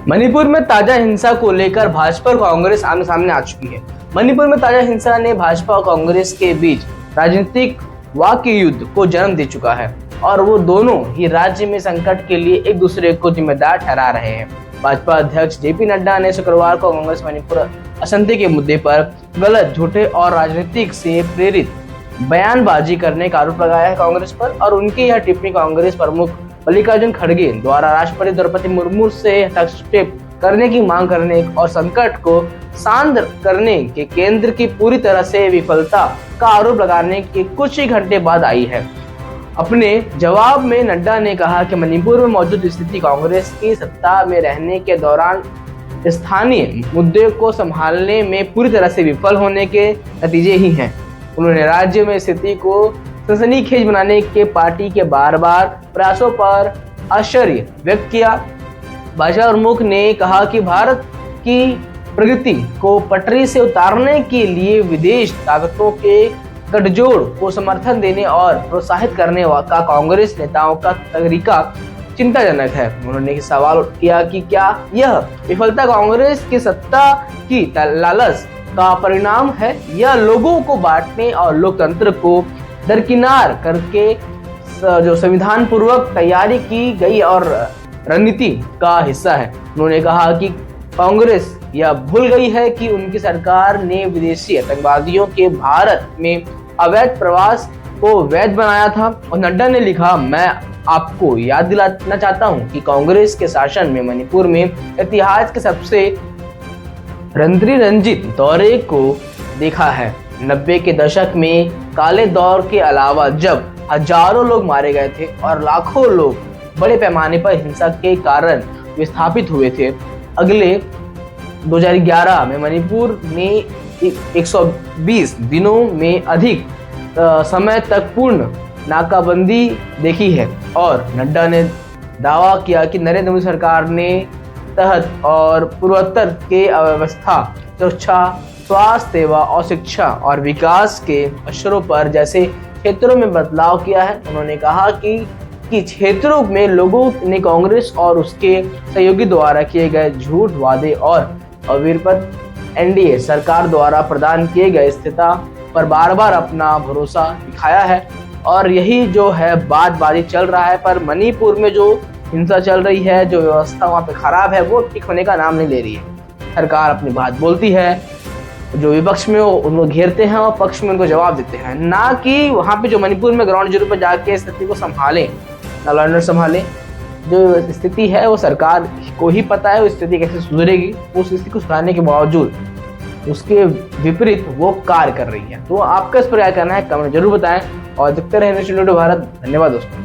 मणिपुर में ताजा हिंसा को लेकर भाजपा और कांग्रेस आमने सामने आ चुकी है। मणिपुर में ताजा हिंसा ने भाजपा और कांग्रेस के बीच राजनीतिक वाक् युद्ध को जन्म दे चुका है और वो दोनों ही राज्य में संकट के लिए एक दूसरे को जिम्मेदार ठहरा रहे हैं। भाजपा अध्यक्ष जेपी नड्डा ने शुक्रवार को कांग्रेस मणिपुर अशांति के मुद्दे पर गलत, झूठे और राजनीतिक से प्रेरित बयानबाजी करने का आरोप लगाया है कांग्रेस पर। और उनकी यह टिप्पणी कांग्रेस प्रमुख मल्लिकार्जुन खड़गे द्वारा राष्ट्रपति द्रौपदी मुर्मू से हस्तक्षेप करने की मांग करने और संकट को शांत करने के केंद्र की पूरी तरह से विफलता का आरोप लगाने के कुछ ही घंटे बाद आई है। अपने जवाब में नड्डा ने कहा कि मणिपुर में मौजूद स्थिति कांग्रेस की सत्ता में रहने के दौरान स्थानीय मुद्दे को संभालने में पूरी तरह से विफल होने के नतीजे ही हैं। उन्होंने राज्य में स्थिति को सनसनीखेज बनाने के पार्टी के बार बार प्रयासों पर आश्चर्य व्यक्त किया। भाजपा प्रमुख ने कहा कि भारत की प्रगति को पटरी से उतारने के लिए विदेश ताकतों के गठजोड़ को समर्थन देने और प्रोत्साहित करने का कांग्रेस नेताओं का तरीका चिंताजनक है। उन्होंने सवाल किया कि क्या यह विफलता कांग्रेस की सत्ता की लालच का परिणाम है या लोगों को बांटने और लोकतंत्र को दरकिनार करके जो संविधान पूर्वक तैयारी की गई और रणनीति का हिस्सा है। उन्होंने कहा कि कांग्रेस यह भूल गई है कि उनकी सरकार ने विदेशी आतंकवादियों के भारत में अवैध प्रवास को वैध बनाया था। और नड्डा ने लिखा, मैं आपको याद दिलाना चाहता हूं कि कांग्रेस के शासन में मणिपुर में इतिहास के सबसे रंजित दौरे को देखा है। 90 के दशक में काले दौर के अलावा जब हजारों लोग मारे गए थे और लाखों लोग बड़े पैमाने पर हिंसा के कारण विस्थापित हुए थे। अगले 2011 में मणिपुर में 120 दिनों में अधिक समय तक पूर्ण नाकाबंदी देखी है। और नड्डा ने दावा किया कि नरेंद्र मोदी सरकार ने तहत और पूर्वोत्तर के अव्यवस्था, सुरक्षा, स्वास्थ्य सेवा और शिक्षा और विकास के अवसरों पर जैसे क्षेत्रों में बदलाव किया है। उन्होंने कहा कि क्षेत्रों में लोगों ने कांग्रेस और उसके सहयोगी द्वारा किए गए झूठ वादे और अविरत एनडीए सरकार द्वारा प्रदान किए गए स्थिरता पर बार बार अपना भरोसा दिखाया है। और यही जो है बातबाजी चल रहा है, पर मणिपुर में जो हिंसा चल रही है, जो व्यवस्था वहाँ पे खराब है, वो ठीक होने का नाम नहीं ले रही है। सरकार अपनी बात बोलती है, जो विपक्ष में उनको घेरते हैं और पक्ष में उनको जवाब देते हैं, ना कि वहाँ पे जो मणिपुर में ग्राउंड जीरो पर जाके स्थिति को संभालें, लॉ संभालें। जो स्थिति है वो सरकार को ही पता है वो स्थिति कैसे सुधरेगी। उस स्थिति को सुधारने के बावजूद उसके विपरीत वो कार्य कर रही है। तो आपका इस पर क्या कहना है, कमेंट जरूर बताएं और देखते रहें न्यूज़ 22 भारत। धन्यवाद दोस्तों।